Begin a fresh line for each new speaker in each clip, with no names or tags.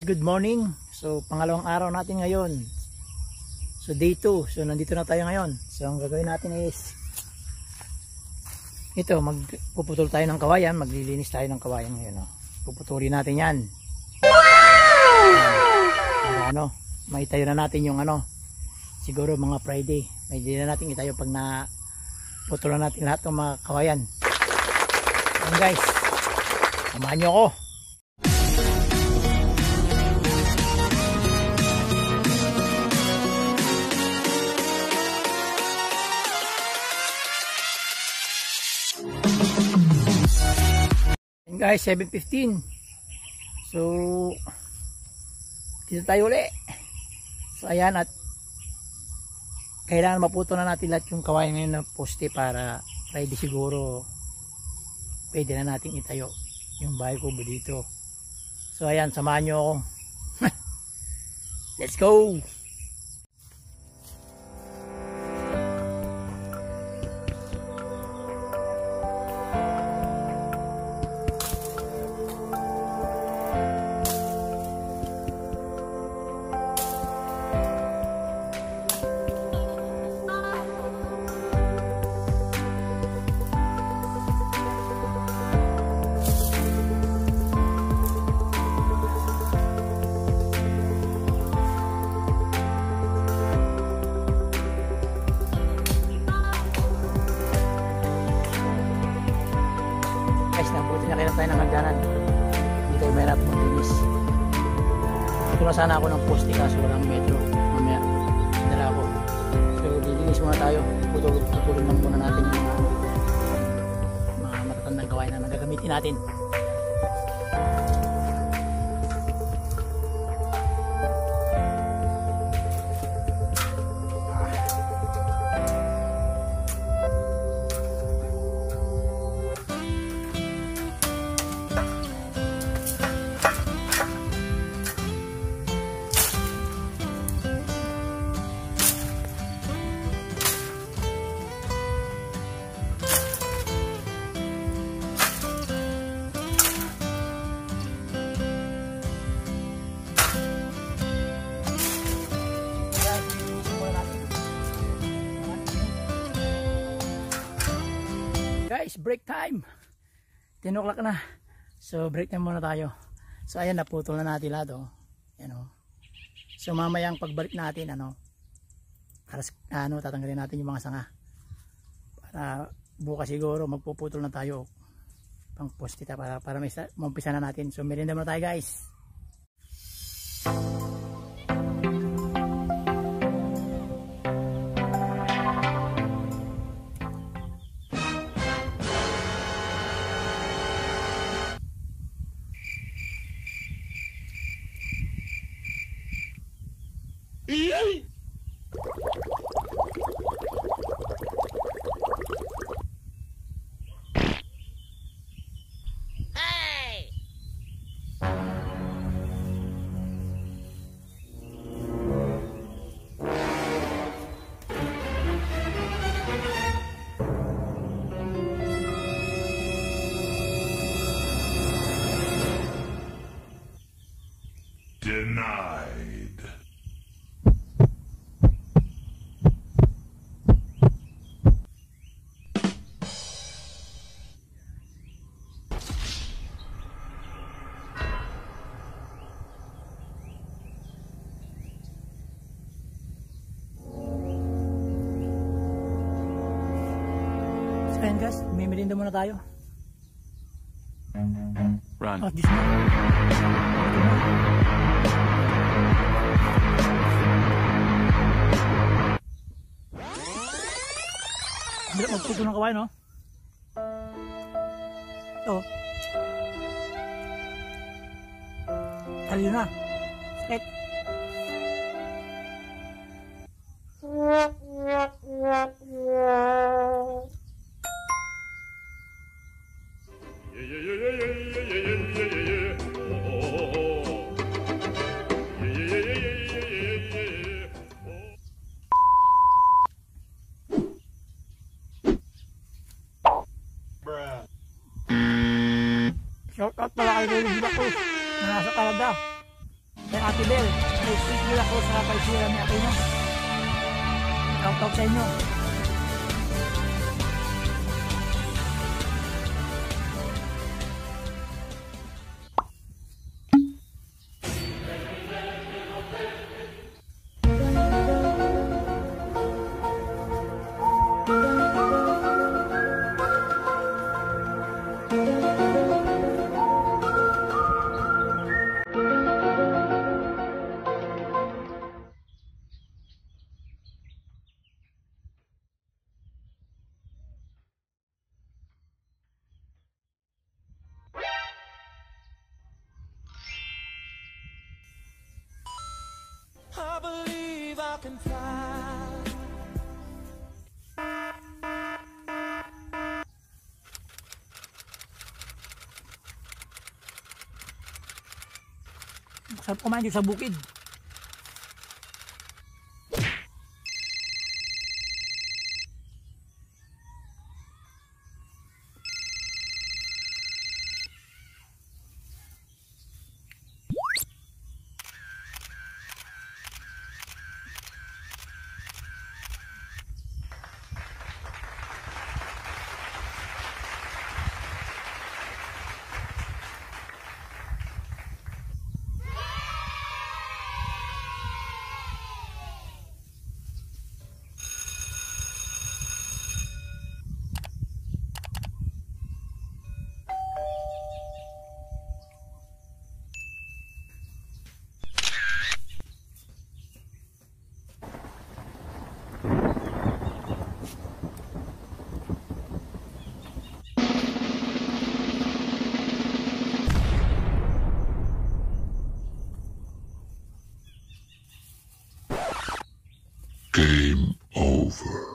Good morning. So pangalawang araw natin ngayon. So day 2. So nandito na tayo ngayon. So ang gagawin natin is ito, magpuputol tayo ng kawayan, maglilinis tayo ng kawayan ngayon, oh. Puputulin natin 'yan. Para maitayo na natin yung siguro mga Friday. May di na natin itayo pag na putulan natin lahat ng mga kawayan. Ayan guys. Samahan niyo ako. Guys, 7:15. So dito tayo uli. So ayan, at kailangan maputo na natin lahat yung kawayan ngayon na poste para Friday siguro pwede na natin itayo yung bahay kubo dito. So ayan, samahan nyo ako. Let's go. Nabuti na kailan tayo ng hagdanan. Hindi tayo mahirap maglinis. Ito na sana ako ng poste kaso walang metro. Mamaya dala ako. So lilinis muna tayo. Putulin lang muna natin yung mga matatandang gawain na nagagamitin natin. Guys, break time. 10 o'clock na. So break time muna tayo. So ayan, naputol na natin lahat, oh. Ayan, oh. So mamayang pagbalik natin, tatanggalin natin yung mga sanga. Para bukas siguro magpuputol na tayo pang poste para maumpisa na natin. So merienda muna tayo, guys.
Denied.
So ayan guys, may merienda muna tayo.
Run.
Oh, Diyos na. Magputo ng kawain, no? Ito. Kaliyo na. Sakit. Shout out pala kay Lolo Gila ko na nasa Canada. Ate Bel. May street nila ko sa paisira ni Aquino. Shout out sa inyo.
I believe I can fly.
Masarap kumain dito sa bukid.
Game over.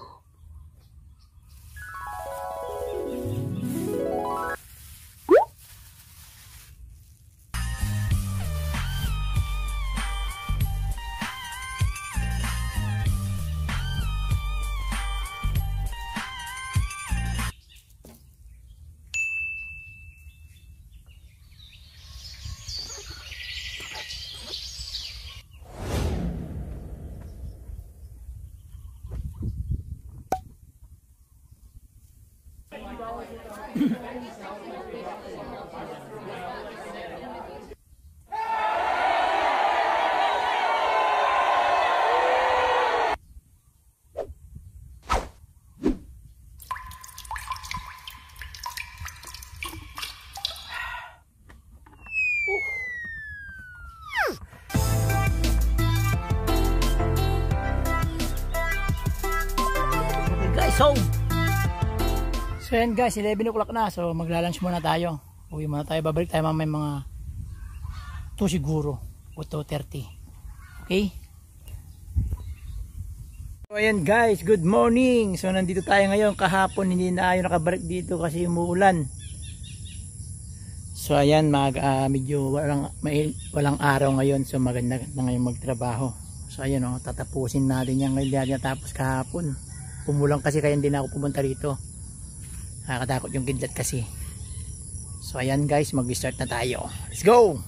So yan guys, 11 o'clock na. So magla-lunch muna tayo. Uwi muna tayo. Babalik tayo mamaya mga 2 siguro o 2:30. Okay? So ayan guys, good morning. So nandito tayo ngayon. Kahapon hindi na tayo nakabalik dito kasi umuulan. So ayan, medyo walang araw ngayon. So maganda na ngayon magtrabaho. So ayan o, tatapusin natin yan ngayon. Tapos kahapon umulan kasi kaya hindi na ako pumunta rito. Nakakatakot yung kidlat kasi. So ayan guys, mag-start na tayo. Let's go!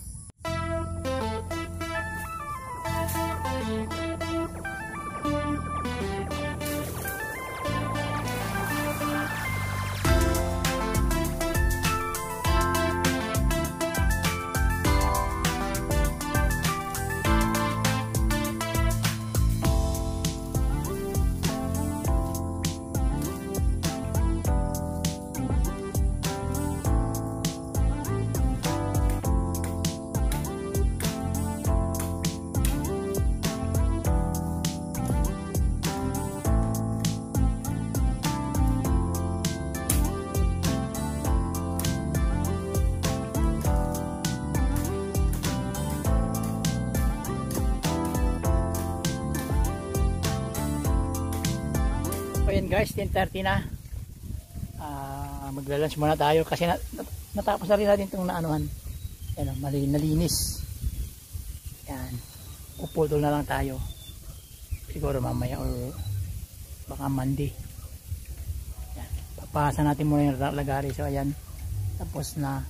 Ayan guys, 10:30 na. Magla-lunch muna tayo kasi natapos na rin natin itong naanuhan. Ayan, nalinis. Ayan. Puputol na lang tayo. Siguro mamaya or baka Monday. Ayan. Papasa natin muna yung lagari. So ayan. Tapos na.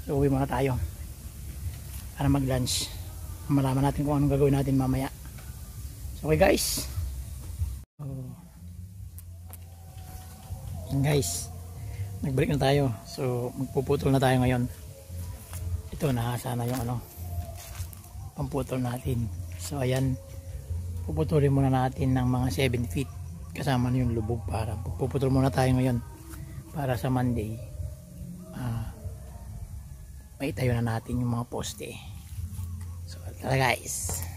So uwi muna tayo. Para mag-lunch. malaman natin kung anong gagawin natin mamaya. So, okay guys. So, yan guys, nagbalik na tayo. So magpuputol na tayo ngayon. Ito, nahasa na yung pamputol natin. So ayan, puputulin muna natin ng mga 7 feet kasama na yung lubog. Para puputol muna tayo ngayon para sa Monday maitayo na natin yung mga poste. So tara guys.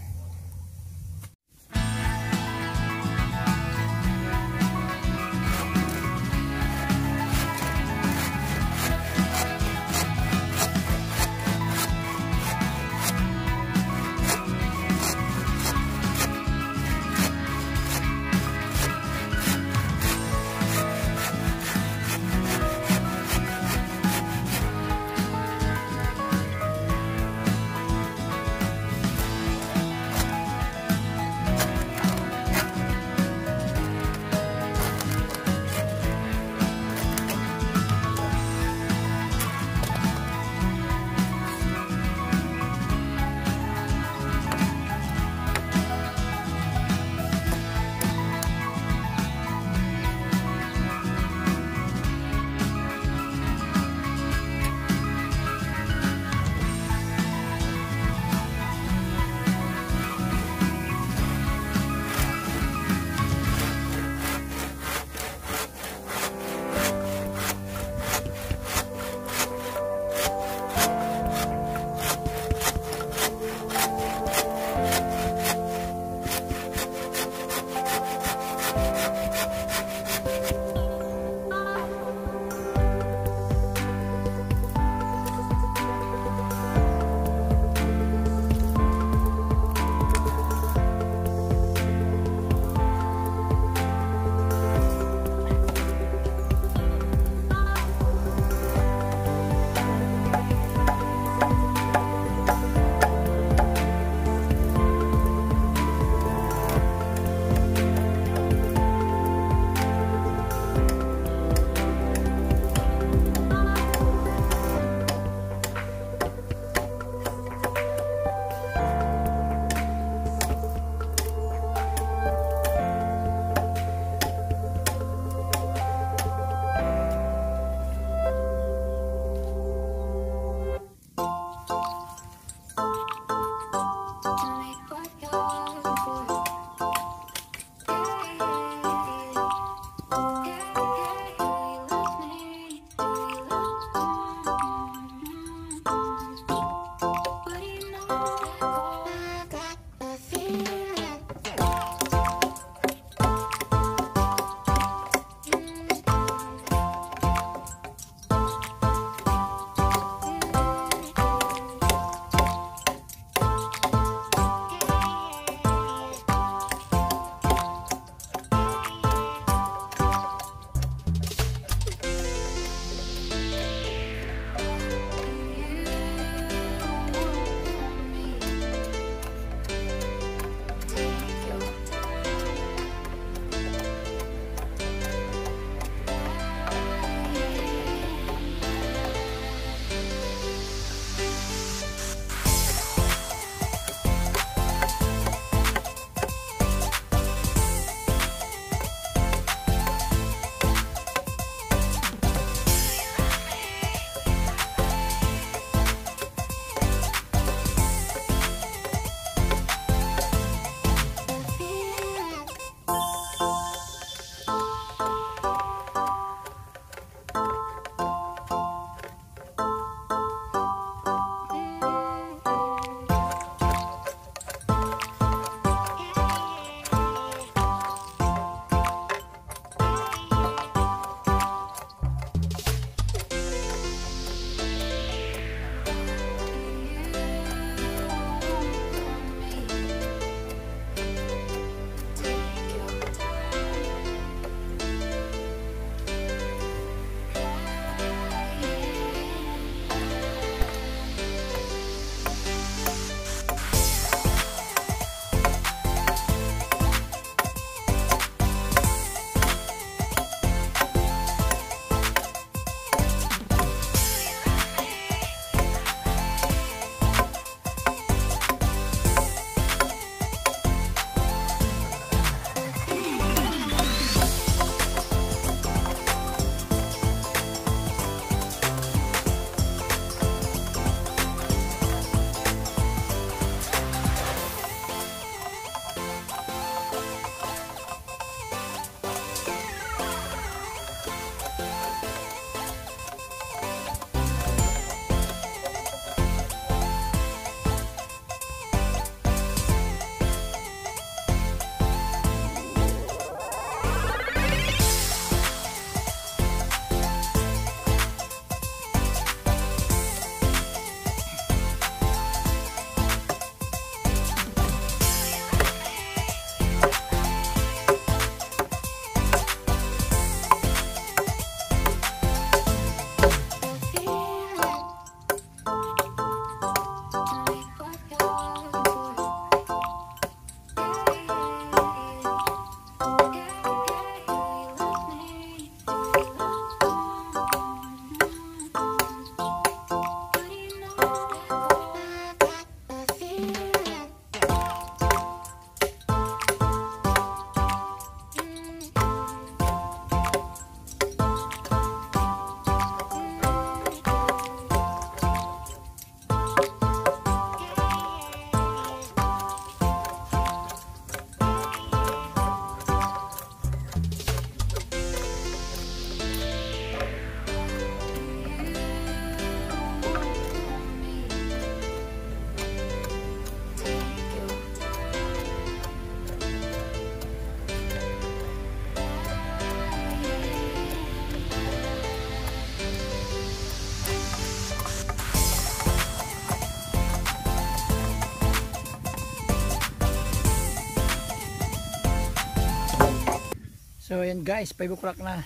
So ayan guys, 5 o'clock na.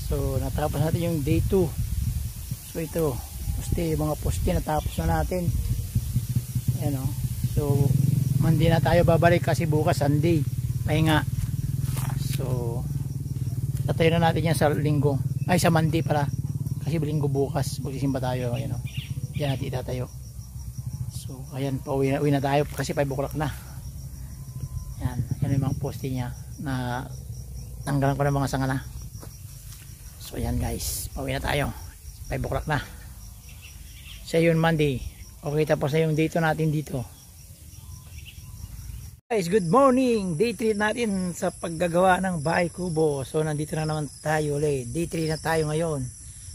So natapos natin yung day 2. So ito, mga poste natapos na natin. Ayan o. So Monday na tayo babalik kasi bukas Sunday. Pahinga. So tatayo na natin yan sa linggo. Ay sa Monday pala. Kasi linggo bukas. Magsisimba tayo. Ayan o. Yan natin itatayo. So ayan, pauwi na tayo kasi 5 o'clock na. Yan. Yan yung mga poste niya na tanggalan ko ng mga sanga na. So ayan guys, pauwi na tayo. 5 o'clock na. So yun Monday. Okay, tapos na yung date natin dito. Guys, good morning. Day 3 natin sa paggagawa ng bahay kubo. So nandito na naman tayo ulit. Day 3 na tayo ngayon.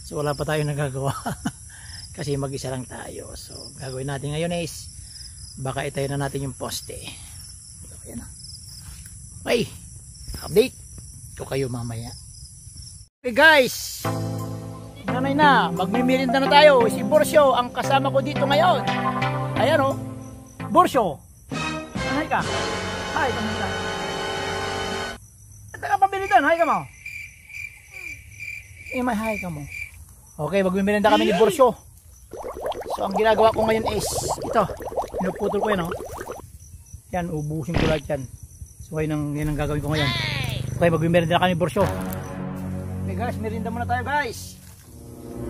So wala pa tayo nagagawa. Kasi mag-isa lang tayo. So gagawin natin ngayon is baka itayo na natin yung poste. So ayan na. Okay, update ko kayo mamaya. Okay guys, nanay na, magmimirinda na tayo. Si Borsyo ang kasama ko dito ngayon. Ayan o, Borsyo. Hi ka. Hi ka muna. Ito ka pabilitan, hi ka mo. May hi ka mo. Okay, magmimirinda kami ni Borsyo. So ang ginagawa ko ngayon is ito, pinuputol ko yan o. Yan, ubusin ko lahat yan. So yan ang gagawin ko ngayon. Okay, magmimirinda na kami ni Borsyo. Okay guys, merinda muna tayo guys.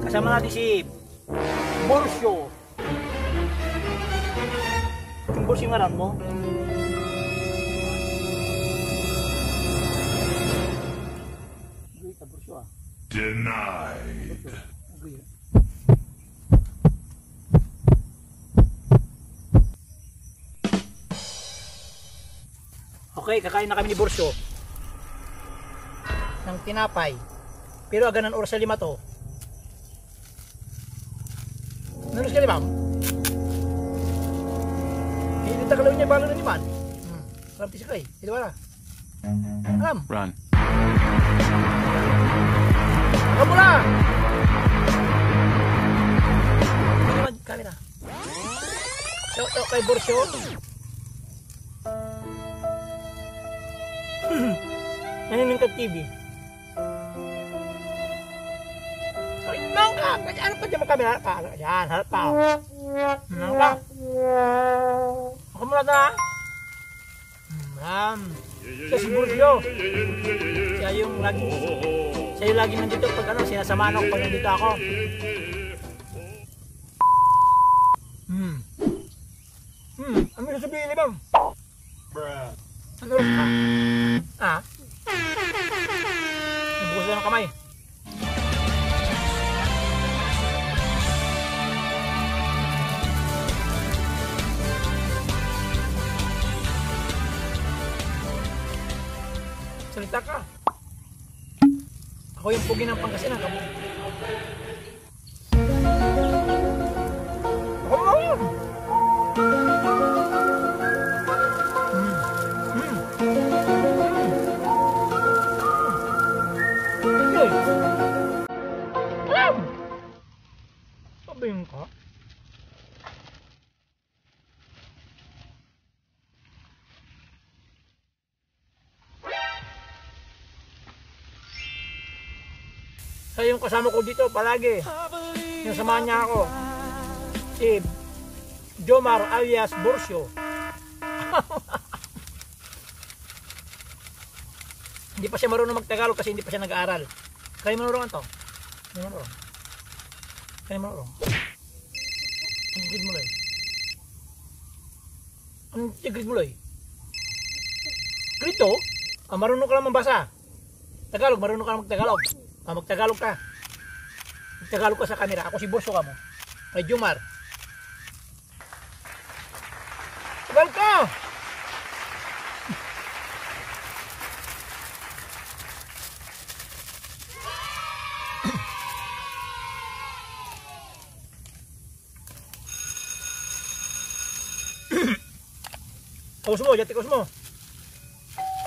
Kasama natin si Borsyo. Yung Borsyo nga ran mo. Borsyo ah.
Denied.
Okay, kakain na kami ni Borsyo ng tinapay. Pero aganan oras sa 5 to. Nanos ka 5? Hindi takalawin niya balo na ni Man. Alam tisi kay. Hindi wala. Alam.
Run.
Kamu na! Hindi naman camera. Shout out kay Borsyo. Naninong ka TV. Nangka! Ano pa dyan mo kami? Harap pa. Yan, harap pa. Nangka. Ako muna na. Siya si Borsyo. Siya yung lagi nandito pag ano, sinasamahan ako pag nandito ako. Ano yung sabihin ni Bam? Ano rin ka? Ah? Nagbukas na ng kamay. Salita ka. Ako yung pugi ng Pangasinan. Ako mo! Alam! Sabihin ka? Sa yung kasama ko dito palagi, yung samahan niya ako, si Jomar alias Borsyo. Hindi pa siya marunong magtagalog kasi hindi pa siya nag-aaral. Kaya manurungan to. Kaya manurong. Kaya manurong. Ang tigrid mo lang. Ang tigrid mo lang. Grito? Marunong ka lang mabasa. Tagalog, marunong ka lang magtagalog. Magtagalog ka. Magtagalog ka sa camera. Ako si Borsyo ka mo. Kay Jomar. Tagal ka! Abos mo, jatikos mo.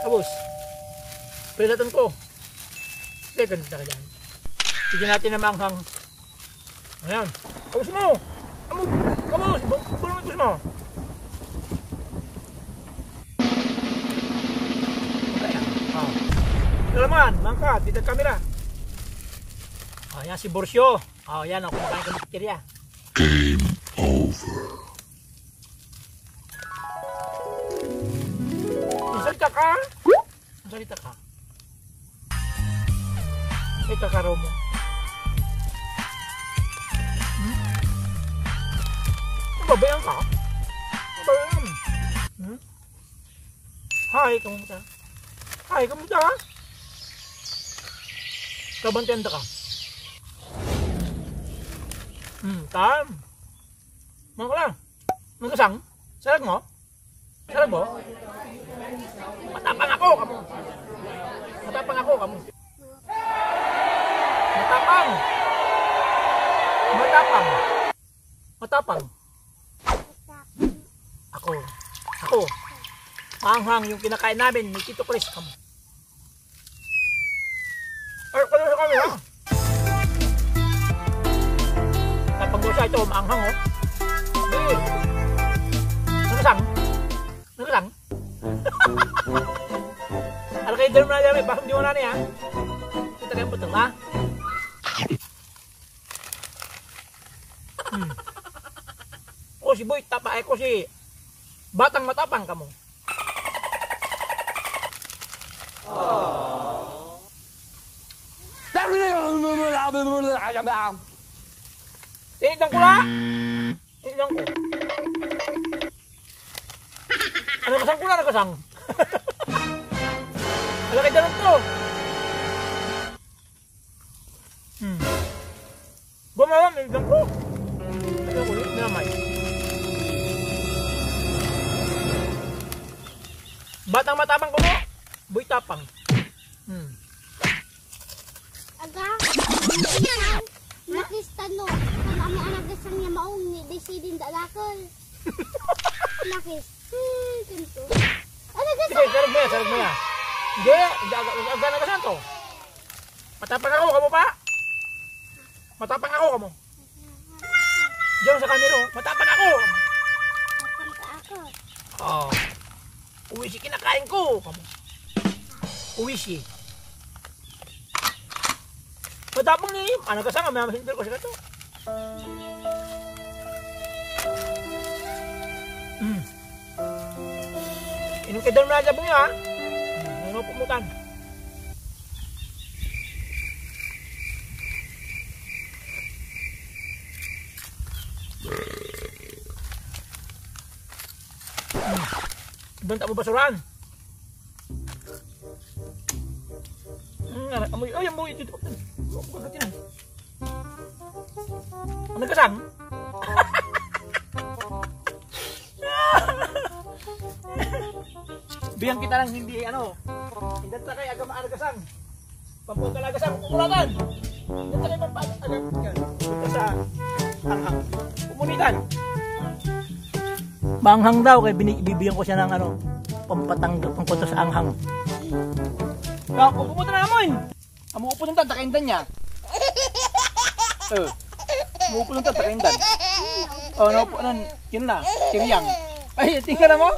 Abos. Pilatan ko. Sige, ganito ka dyan. Tignan natin na manghang. Ayan. Abos mo. Abos. Bulong ito mo. Okay. naman, mangka, dito camera. Oh, yan si Borsyo. Oh, yan, oh, kumakain ka ng bakterya.
Game over.
Salita ka? Salita ka. Salita ka, Romo. Babayan ka? Babayan. Hi, kamusta? Hi, kamusta ka? Kabantenda ka? Tam. Mga ka lang. Nagkasang? Sarag mo? Sarag mo? Matapang ako, kamu. Matapang ako, kamu. Matapang. Matapang. Matapang. Ako. Hanghang yung kinakain namin ni Tito Chris, kamu. Ay, kaya sa kami, ha? Tapang mo siya ito, maanghang, oh. Hindi. Nagkasang? Nagkasang? Alam kayo dyan mo na dyan, bakit di mo na niya? Kita kayong butang, ha? O si Boy, tapa, ko si batang matapang ka mo. Tinignan ko na! Tinignan ko. Ano kasang ko na nakasang? Alam kayo dyan to. Gumawa, tinignan ko. Tinignan ko yun, minamay. Batang matapang ko mo. Boy tapang.
Aga, nakistan no. Kan amo anak gasang niya maong ni desidin dalakol. Nakis. Kanto. Ano
Sige,
gasang?
sarag mo ya. Hindi, aga na gasan to. Matapang ako, kamo pa. Matapang ako, kamo. Diyan sa kanilo, matapang ako.
Kanta ako.
Oh. Uwi si kinakain ko, kamo. Uwi si. Matapang ni, ano kasama, may masindir ko siya to. Inom kayo doon na labong niyo, ha? Ano pumutan? Banta mo basuran. Amoy, ay amoy dito. Pagkatin. Ano kasang? Biyang kita lang hindi ano. Hindi ta kay agama argasang. Pampagalagasang kumulatan. Hindi ta kay pampagalagasang. Ito sa anghang. Komunitan. Manghang daw kay bibigyan ko siya ng ano, pampatanggap pangpunta sa anghang. Kaya pupunta na naman. Amuupo ng tatakindan niya. Amuupo ng tatakindan. Oh, naupo nun. Yun na, siriyang. Ay, tingnan mo.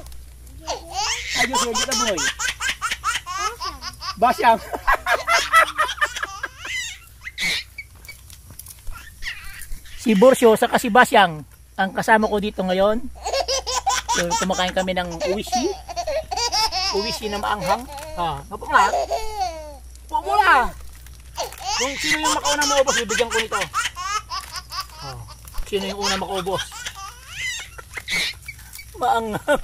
Ayos, yun kita buhay. Basyang. Si Borsyo sa si Basyang ang kasama ko dito ngayon. So, kumakain kami ng uwishi. Uwishi na maanghang. Napo nga. Pupo na. Kung sino yung makaunang maubos, bibigyan ko nito. Sino yung unang makaubos? Maanghang.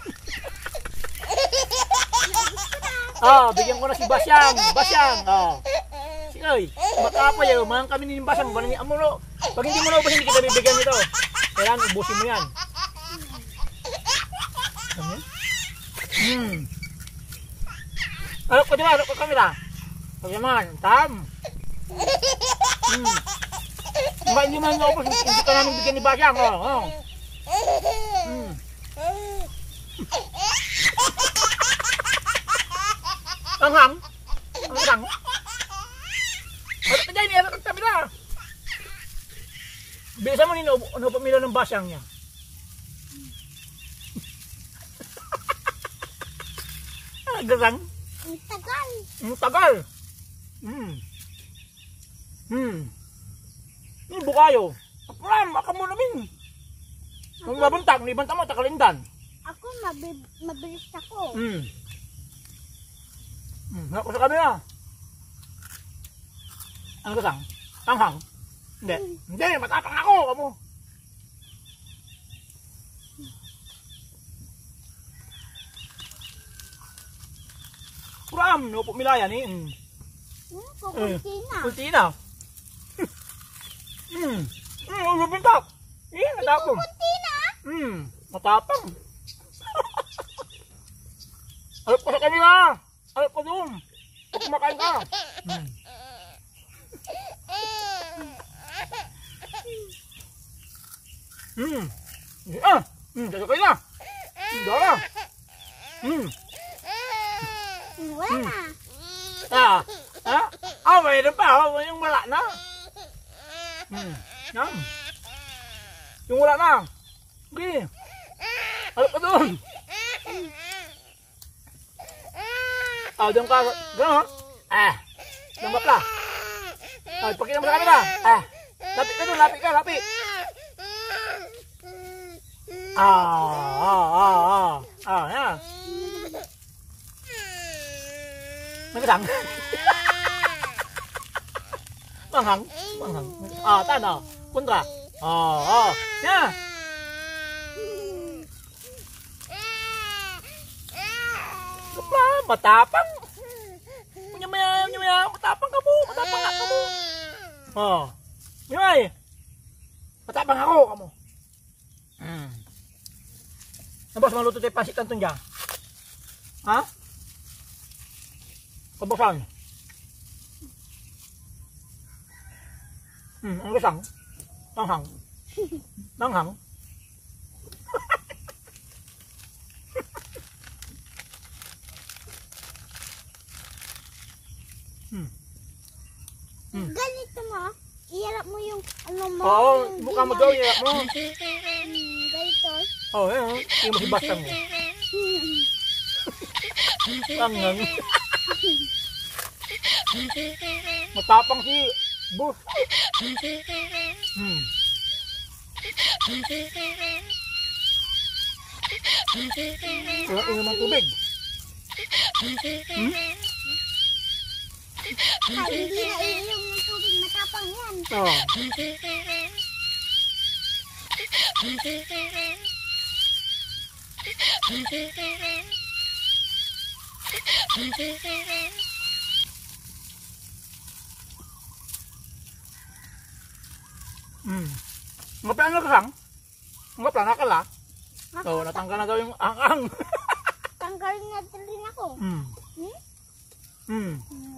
Bigyan ko na si Basyang. Basyang. Oy, makapoy. Mahang kami ni Basyang. Amuro. Pag hindi mo naubos, hindi kita bibigyan nito. Kailangan ubusin mo yan. Ano ko diba? Ano ko kamera? Pag naman, tam. Hindi man naubos, hindi ka namin bigyan ni Basyang. Anghang? Anghang? Ano ka dyan? Ano ka kamera? Bilisan mo nino, ano pamila ng Basyang niya? Gasang?
Ang tagal.
Ang tagal. Bukayo. Apram, akam mo namin. Kung mabuntag, nibanta mo, takalindan.
Ako, mabilis ako.
Ako sa kanila. Ano kasang? Tanghang? Hindi. Hindi, matapang ako. Kamo. Kuram, no po milayan eh.
Kukunti na.
Kunti na. Lubuntak. Matapang.
Kukunti na.
Matapang. Alap ko sa kanila. Alap ko doon. Pag kumakain ka. Sasakay na. Dara.
Wala na.
Mayroon pa. Yung wala na. Yung wala na. Okay. Alap ka doon. Diyan ka. Gano'n. Diyan ka pala. Ipakita mo sa kanila. Lapit ka doon. Lapit ka. Lapit. Yan. Nagkasang. Manghang. Tana. Kontra. Yan. Matapang. Maya, matapang ka mo. Matapang ka mo. Nyamay. Matapang ako ka mo. Nabos, maluto tayo pasit kantong dyan. Ha? Kabosan. Ang gasang. Tanghang.
Ganito mo. Iharap mo yung ano mo.
Oo, mukha mo daw. Iharap mo.
Ganito.
Yan. Hindi mo si Bastang mo. Tanghang. Matapang si Bus. Wala inuman tubig.
Hindi na iinom ng tubig. Matapang yan.
Ngapla na kasang? Ngapla na kala? Natanggal na daw yung ang-ang.
Tanggalin na rin ako.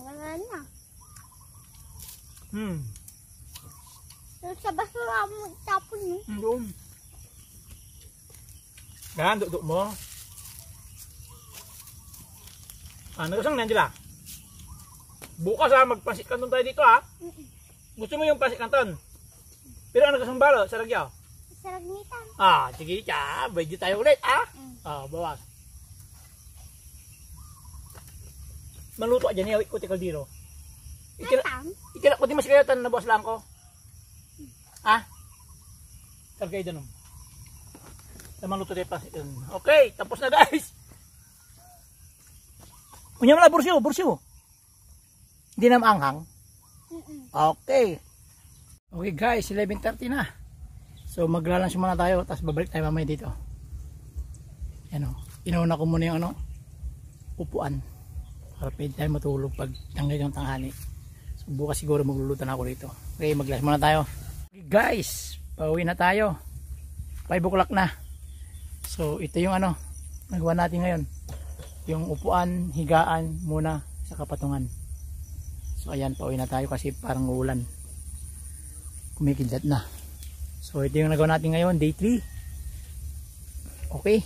Wala na. Sa basura mo tapon mo.
Doon. Yan, duduk mo. Nagkasang na Angela. Bukas magpansit kanton tayo dito Gusto mo yung pansit kanton? Pero nagkasang balo, sa Ragyaw?
Sa Ragnitan.
Sige siya. Bayad tayo ulit bawas. Maluto aja niya, ko tikal diro. Itilak ko di mas kayatan na boss lang ko. Kargay danom. Maluto tayo pansit. Okay, tapos na guys. Punya mo na bursyo. Hindi na maanghang. Okay. Okay guys, 11:30 na. So maglalunch muna tayo, tapos babalik tayo mamaya dito. Inauna ko muna yung upuan. Para pwede tayo matulog pag hanggang yung tanghali. So bukas siguro magluluto na ako dito. Okay, mag-lunch muna tayo. Okay guys, pauwi na tayo. 5 o'clock na. So ito yung nagawa natin ngayon. Yung upuan, higaan muna sa kapatungan. So ayan, pauwi na tayo kasi parang uulan. Kumikidlat na. So ito yung nagawa natin ngayon, day 3. Okay.